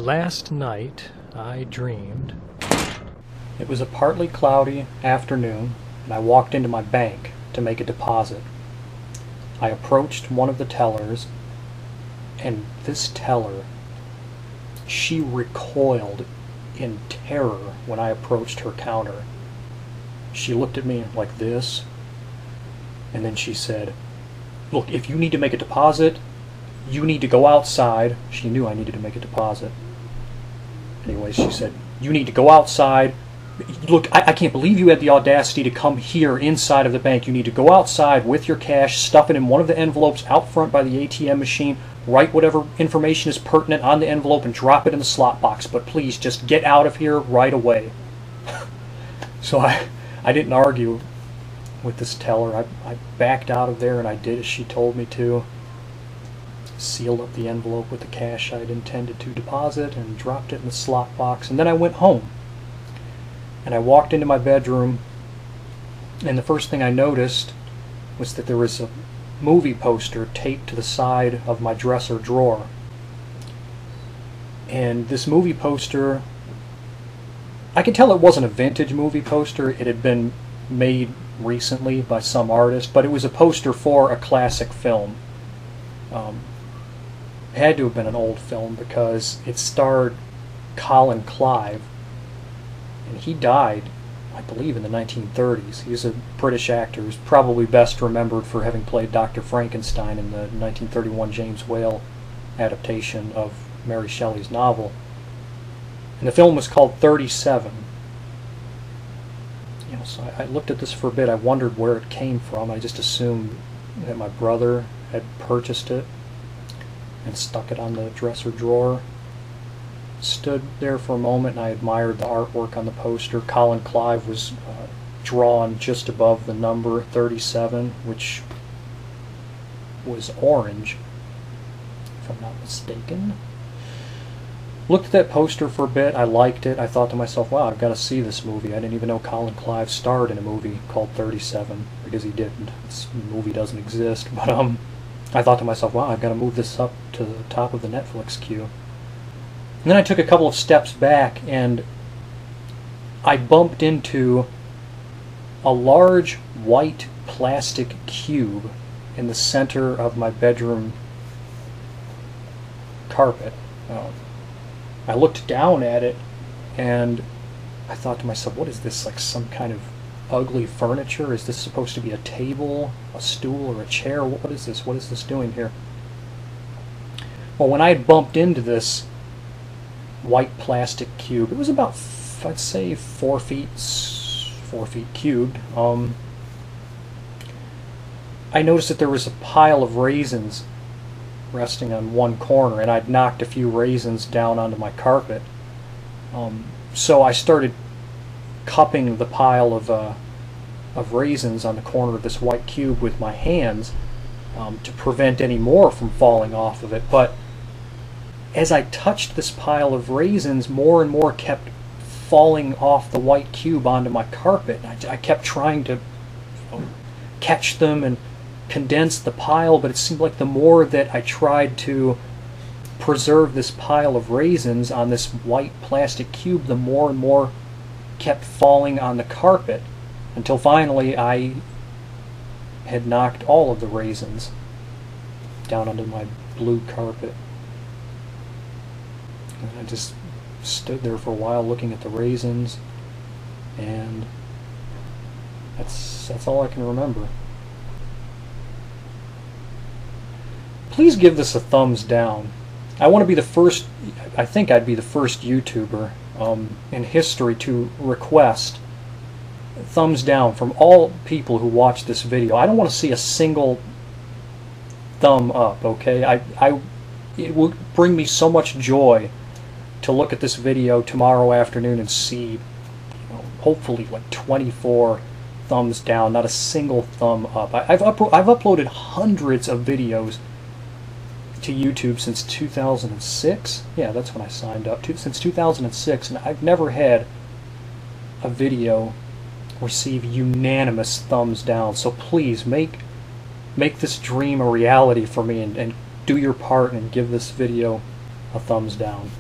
Last night I dreamed. It was a partly cloudy afternoon, and I walked into my bank to make a deposit. I approached one of the tellers, and this teller, she recoiled in terror when I approached her counter. She looked at me like this, and then she said, "Look, if you need to make a deposit, you need to go outside." She knew I needed to make a deposit. Anyways, she said, "You need to go outside. Look, I can't believe you had the audacity to come here inside of the bank. You need to go outside with your cash, stuff it in one of the envelopes out front by the ATM machine, write whatever information is pertinent on the envelope, and drop it in the slot box. But please, just get out of here right away." So I didn't argue with this teller. I backed out of there and I did as she told me to. Sealed up the envelope with the cash I had intended to deposit and dropped it in the slot box, and then I went home. And I walked into my bedroom, and the first thing I noticed was that there was a movie poster taped to the side of my dresser drawer. And this movie poster, I could tell it wasn't a vintage movie poster. It had been made recently by some artist, but it was a poster for a classic film. It had to have been an old film because it starred Colin Clive, and he died, I believe, in the 1930s. He was a British actor who's probably best remembered for having played Dr. Frankenstein in the 1931 James Whale adaptation of Mary Shelley's novel. And the film was called 37. So I looked at this for a bit. I wondered where it came from. I just assumed that my brother had purchased it and stuck it on the dresser drawer. Stood there for a moment and I admired the artwork on the poster. Colin Clive was drawn just above the number 37, which was orange, if I'm not mistaken. Looked at that poster for a bit. I liked it. I thought to myself, wow, I've got to see this movie. I didn't even know Colin Clive starred in a movie called 37, because he didn't. This movie doesn't exist. But I thought to myself, wow, I've got to move this up to the top of the Netflix queue. And then I took a couple of steps back, and I bumped into a large white plastic cube in the center of my bedroom carpet. I looked down at it, and I thought to myself, what is this, like some kind of ugly furniture? Is this supposed to be a table, a stool, or a chair? What is this? What is this doing here? Well, when I had bumped into this white plastic cube, it was about, I'd say, 4 feet cubed. I noticed that there was a pile of raisins resting on one corner, and I'd knocked a few raisins down onto my carpet. So I started cupping the pile of raisins on the corner of this white cube with my hands to prevent any more from falling off of it. But as I touched this pile of raisins, more and more kept falling off the white cube onto my carpet. I kept trying to catch them and condense the pile, but it seemed like the more that I tried to preserve this pile of raisins on this white plastic cube, the more and more kept falling on the carpet, until finally I had knocked all of the raisins down onto my blue carpet. And I just stood there for a while looking at the raisins, and that's all I can remember. Please give this a thumbs down. I want to be the first, I think I'd be the first YouTuber in history to request thumbs down from all people who watch this video. I don't want to see a single thumb up, okay? It will bring me so much joy to look at this video tomorrow afternoon and see, hopefully like 24 thumbs down, not a single thumb up. I've uploaded hundreds of videos to YouTube since 2006. Yeah, that's when I signed up. Since 2006, and I've never had a video receive unanimous thumbs down. So please make this dream a reality for me, and do your part and give this video a thumbs down.